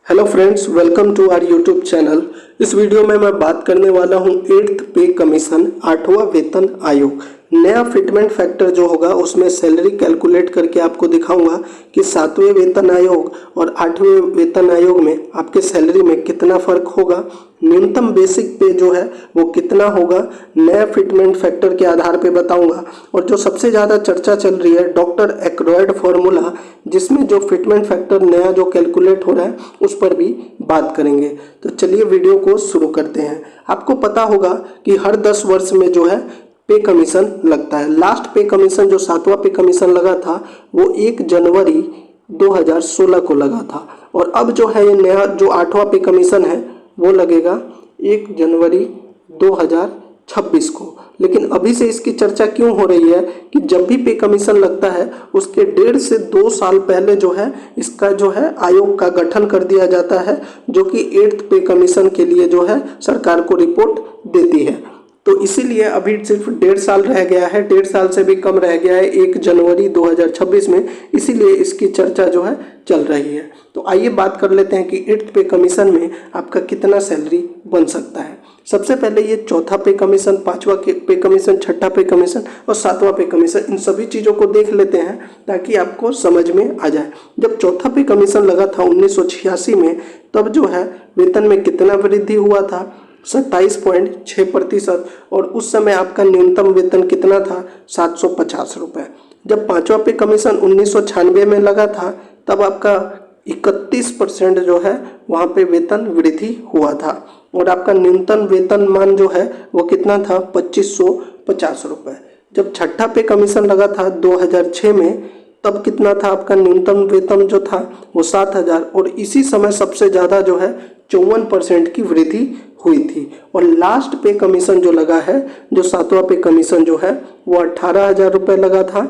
Hello friends, welcome to our YouTube channel. इस video में मैं बात करने वाला हूं 8th पे कमीशन 8वां वेतन आयोग। नया फिटमेंट फैक्टर जो होगा उसमें सैलरी कैलकुलेट करके आपको दिखाऊंगा कि 7वें वेतन आयोग और 8वें वेतन आयोग में आपके सैलरी में कितना फ़र्क होगा, न्यूनतम बेसिक पे जो है वो कितना होगा, नया फिटमेंट फैक्टर के आधार पे बताऊंगा। और जो सबसे ज़्यादा चर्चा चल रही है डॉक्टर एक्रॉयड फॉर्मूला, जिसमें जो फिटमेंट फैक्टर नया जो कैलकुलेट हो रहा है उस पर भी बात करेंगे। तो चलिए वीडियो को शुरू करते हैं। आपको पता होगा कि हर 10 वर्ष में जो है पे कमीशन लगता है। लास्ट पे कमीशन जो 7वां पे कमीशन लगा था वो 1 जनवरी 2016 को लगा था, और अब जो है ये नया जो 8वां पे कमीशन है वो लगेगा 1 जनवरी 2026 को। लेकिन अभी से इसकी चर्चा क्यों हो रही है कि जब भी पे कमीशन लगता है उसके 1.5 से 2 साल पहले जो है इसका जो है आयोग का गठन कर दिया जाता है, जो कि 8th पे कमीशन के लिए जो है सरकार को रिपोर्ट देती है। तो इसीलिए अभी सिर्फ 1.5 साल रह गया है, 1.5 साल से भी कम रह गया है 1 जनवरी 2026 में, इसीलिए इसकी चर्चा जो है चल रही है। तो आइए बात कर लेते हैं कि 8th पे कमीशन में आपका कितना सैलरी बन सकता है। सबसे पहले ये चौथा पे कमीशन, 5वां पे कमीशन, 6ठा पे कमीशन और 7वां पे कमीशन, इन सभी चीज़ों को देख लेते हैं ताकि आपको समझ में आ जाए। जब चौथा पे कमीशन लगा था 1986 में, तब जो है वेतन में कितना वृद्धि हुआ था, 27.6%, और उस समय आपका न्यूनतम वेतन कितना था, 750 रुपये। जब 5वां पे कमीशन 1996 में लगा था तब आपका 31% जो है वहाँ पे वेतन वृद्धि हुआ था, और आपका न्यूनतम वेतन मान जो है वो कितना था, 2550 रुपये। जब 6ठा पे कमीशन लगा था 2006 में, तब कितना था आपका न्यूनतम वेतन जो था वो 7000, और इसी समय सबसे ज़्यादा जो है 54% की वृद्धि हुई थी। और लास्ट पे कमीशन जो लगा है, जो 7वां पे कमीशन जो है वो 18,000 रुपये लगा था।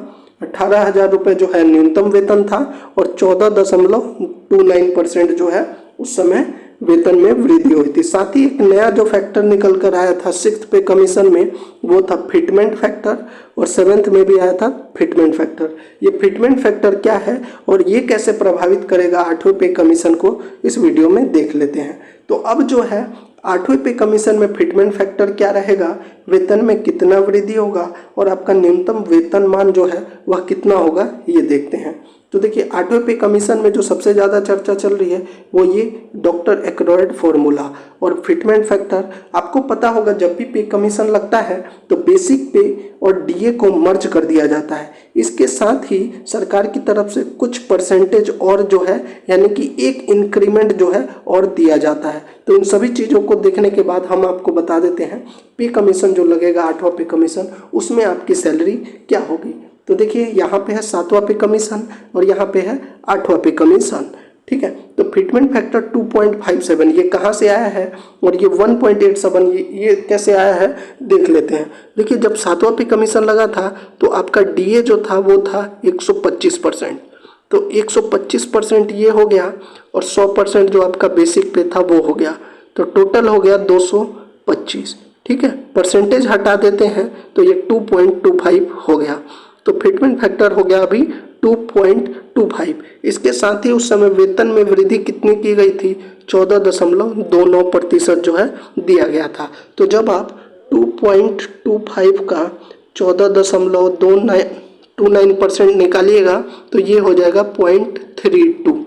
18,000 रुपये जो है न्यूनतम वेतन था, और 14.29% जो है उस समय वेतन में वृद्धि हुई थी। साथ ही एक नया जो फैक्टर निकल कर आया था 6th पे कमीशन में, वो था फिटमेंट फैक्टर, और 7th में भी आया था फिटमेंट फैक्टर। ये फिटमेंट फैक्टर क्या है और ये कैसे प्रभावित करेगा 8वें पे कमीशन को, इस वीडियो में देख लेते हैं। तो अब जो है 8वें पे कमीशन में फिटमेंट फैक्टर क्या रहेगा, वेतन में कितना वृद्धि होगा, और आपका न्यूनतम वेतन मान जो है वह कितना होगा, ये देखते हैं। तो देखिए 8वें पे कमीशन में जो सबसे ज़्यादा चर्चा चल रही है वो ये डॉक्टर एक्रॉयड फॉर्मूला और फिटमेंट फैक्टर। आपको पता होगा जब भी पे कमीशन लगता है तो बेसिक पे और डीए को मर्ज कर दिया जाता है। इसके साथ ही सरकार की तरफ से कुछ परसेंटेज और जो है, यानी कि एक इंक्रीमेंट जो है और दिया जाता है। तो इन सभी चीज़ों को देखने के बाद हम आपको बता देते हैं पे कमीशन जो लगेगा 8वां पे कमीशन, उसमें आपकी सैलरी क्या होगी। तो देखिए यहाँ पे है 7वां पे कमीशन और यहाँ पे है 8वां पे कमीशन, ठीक है। तो फिटमेंट फैक्टर 2.57 ये कहाँ से आया है, और ये 1.87 ये कैसे आया है देख लेते हैं। देखिए जब 7वां पे कमीशन लगा था तो आपका डीए जो था वो था 125%, तो 125% ये हो गया, और 100% जो आपका बेसिक पे था वो हो गया, तो टोटल हो गया 225, ठीक है। परसेंटेज हटा देते हैं तो ये 2.25 हो गया, तो फिटमेंट फैक्टर हो गया अभी 2.25। इसके साथ ही उस समय वेतन में वृद्धि कितनी की गई थी, 14.29% जो है दिया गया था। तो जब आप 2.25 का 14.29% निकालिएगा तो ये हो जाएगा 0.32।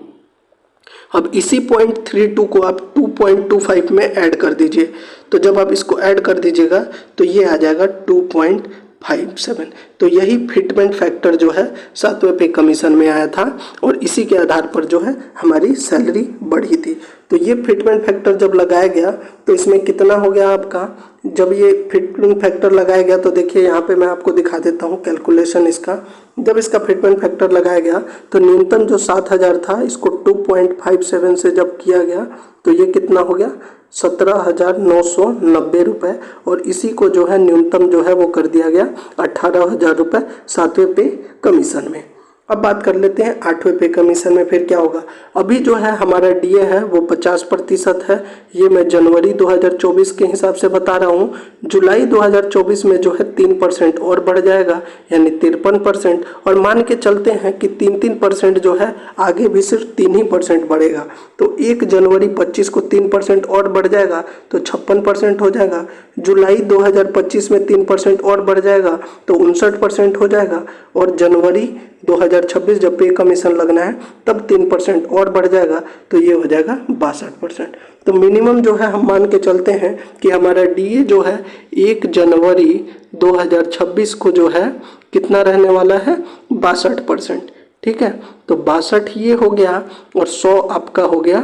अब इसी 0.32 को आप 2.25 में ऐड कर दीजिए, तो जब आप इसको ऐड कर दीजिएगा तो ये आ जाएगा 2.57। तो यही फिटमेंट फैक्टर जो है 7वें पे कमीशन में आया था, और इसी के आधार पर जो है हमारी सैलरी बढ़ी थी। तो ये फिटमेंट फैक्टर जब लगाया गया तो इसमें कितना हो गया आपका, जब ये फिटमेंट फैक्टर लगाया गया तो देखिए यहाँ पे मैं आपको दिखा देता हूँ कैलकुलेशन इसका। जब इसका फिटमेंट फैक्टर लगाया गया तो न्यूनतम जो 7,000 था इसको 2.57 से जब किया गया तो ये कितना हो गया, 17,990 रुपये, और इसी को जो है न्यूनतम जो है वो कर दिया गया 18,000 रुपये 7वें पे कमीशन में। अब बात कर लेते हैं 8वें पे कमीशन में फिर क्या होगा। अभी जो है हमारा डीए है वो 50% है, ये मैं जनवरी 2024 के हिसाब से बता रहा हूँ। जुलाई 2024 में जो है 3% और बढ़ जाएगा यानी 53%, और मान के चलते हैं कि 3% जो है आगे भी सिर्फ 3% बढ़ेगा। तो 1 जनवरी 25 को 3% और बढ़ जाएगा तो 56% हो जाएगा। जुलाई 2025 में 3% और बढ़ जाएगा तो 59% हो जाएगा, और जनवरी 2026 जब पे कमीशन लगना है तब 3% और बढ़ जाएगा तो ये हो जाएगा 62%। तो मिनिमम जो है हम मान के चलते हैं कि हमारा डीए जो है 1 जनवरी 2026 को जो है कितना रहने वाला है 62%। ठीक है, तो 62 ये हो गया और 100 आपका हो गया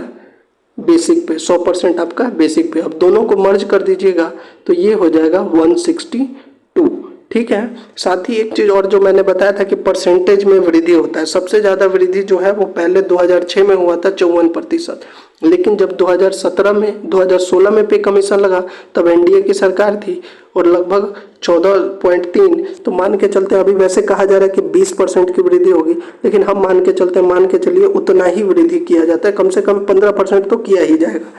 बेसिक पे, 100% आपका बेसिक पे। अब दोनों को मर्ज कर दीजिएगा तो ये हो जाएगा 162। ठीक है, साथ ही एक चीज़ और जो मैंने बताया था कि परसेंटेज में वृद्धि होता है, सबसे ज़्यादा वृद्धि जो है वो पहले 2006 में हुआ था 54%, लेकिन जब 2016 में पे कमीशन लगा तब एनडीए की सरकार थी और लगभग 14.3, तो मान के चलते हैं अभी वैसे कहा जा रहा है कि 20% की वृद्धि होगी, लेकिन हम मान के चलते हैं, मान के चलिए उतना ही वृद्धि किया जाता है, कम से कम 15% तो किया ही जाएगा।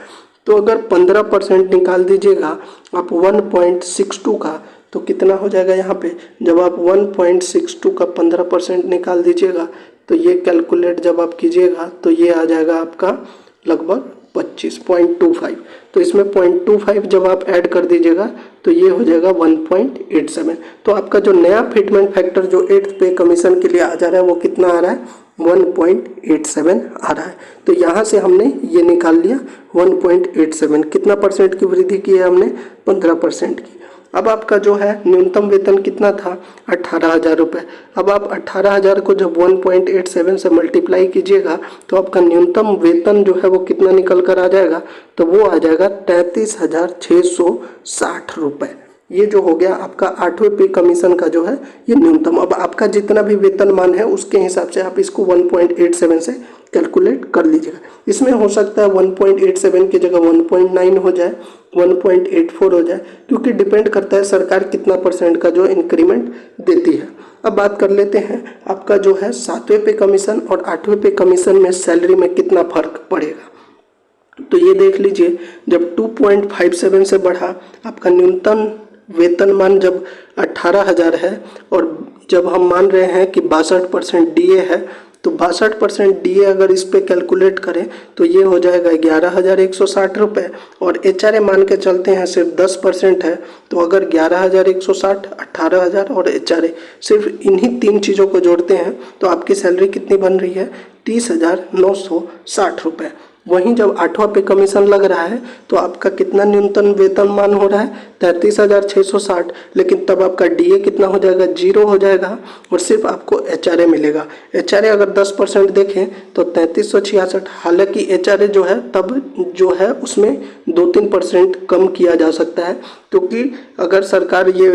तो अगर 15% निकाल दीजिएगा आप 1.62 का तो कितना हो जाएगा यहाँ पे, जब आप 1.62 का 15% निकाल दीजिएगा तो ये कैलकुलेट जब आप कीजिएगा तो ये आ जाएगा आपका लगभग 25.25। तो इसमें 0.25 जब आप ऐड कर दीजिएगा तो ये हो जाएगा 1.87। तो आपका जो नया फिटमेंट फैक्टर जो 8th पे कमीशन के लिए आ जा रहा है वो कितना आ रहा है 1.87 आ रहा है। तो यहाँ से हमने ये निकाल लिया 1.87, कितना परसेंट की वृद्धि की है हमने 15% की। अब आपका जो है न्यूनतम वेतन कितना था 18,000 रुपये। अब आप 18,000 को जब 1.87 से मल्टीप्लाई कीजिएगा तो आपका न्यूनतम वेतन जो है वो कितना निकल कर आ जाएगा, तो वो आ जाएगा 33,660 रुपये। ये जो हो गया आपका 8वें पे कमीशन का जो है ये न्यूनतम। अब आपका जितना भी वेतनमान है उसके हिसाब से आप इसको 1.87 से कैलकुलेट कर लीजिएगा। इसमें हो सकता है 1.87 की जगह 1.9 हो जाए, 1.84 हो जाए, क्योंकि डिपेंड करता है सरकार कितना परसेंट का जो इंक्रीमेंट देती है। अब बात कर लेते हैं आपका जो है 7वें पे कमीशन और 8वें पे कमीशन में सैलरी में कितना फर्क पड़ेगा। तो ये देख लीजिए, जब 2.57 से बढ़ा आपका न्यूनतम वेतनमान जब 18,000 है और जब हम मान रहे हैं कि 62% डीए है, तो 62% डीए अगर इस पे कैलकुलेट करें तो ये हो जाएगा 11,160 रुपये, और एचआरए मान के चलते हैं सिर्फ 10% है, तो अगर 11,160, 18,000 और एचआरए सिर्फ इन्हीं 3 चीज़ों को जोड़ते हैं तो आपकी सैलरी कितनी बन रही है 30,960 रुपये। वहीं जब 8वां पे कमीशन लग रहा है तो आपका कितना न्यूनतम वेतनमान हो रहा है 33,660, लेकिन तब आपका डीए कितना हो जाएगा 0 हो जाएगा और सिर्फ आपको एचआरए मिलेगा। एचआरए अगर 10% देखें तो 3366, हालांकि एचआरए जो है तब जो है उसमें 2-3% कम किया जा सकता है, क्योंकि अगर सरकार ये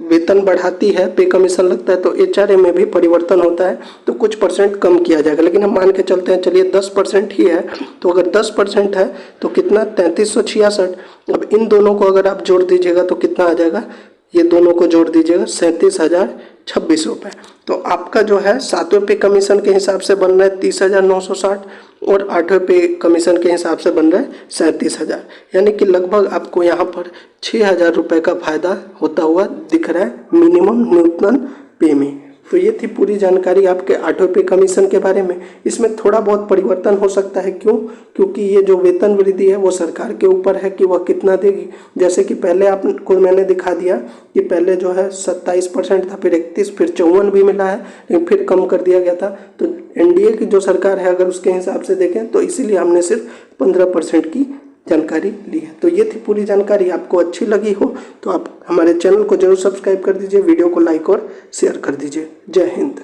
वेतन बढ़ाती है, पे कमीशन लगता है, तो एचआरए में भी परिवर्तन होता है तो कुछ परसेंट कम किया जाएगा। लेकिन हम मान के चलते हैं चलिए 10% ही है, तो अगर 10% है तो कितना 3366। अब इन दोनों को अगर आप जोड़ दीजिएगा तो कितना आ जाएगा, ये दोनों को जोड़ दीजिएगा 37,026 रुपये। तो आपका जो है 7वें पे कमीशन के हिसाब से बन रहा है 30,960 और 8वें पे कमीशन के हिसाब से बन रहा है 37,000, यानी कि लगभग आपको यहाँ पर 6,000 रुपये का फायदा होता हुआ दिख रहा है मिनिमम न्यूनतम पे में। तो ये थी पूरी जानकारी आपके 8वें पे कमीशन के बारे में। इसमें थोड़ा बहुत परिवर्तन हो सकता है, क्यों? क्योंकि ये जो वेतन वृद्धि है वो सरकार के ऊपर है कि वह कितना देगी। जैसे कि पहले आपको मैंने दिखा दिया कि पहले जो है 27% था, फिर 31, फिर 54 भी मिला है, लेकिन फिर कम कर दिया गया था। तो एनडीए की जो सरकार है अगर उसके हिसाब से देखें तो इसीलिए हमने सिर्फ 15% की जानकारी ली है। तो ये थी पूरी जानकारी। आपको अच्छी लगी हो तो आप हमारे चैनल को जरूर सब्सक्राइब कर दीजिए, वीडियो को लाइक और शेयर कर दीजिए। जय हिंद।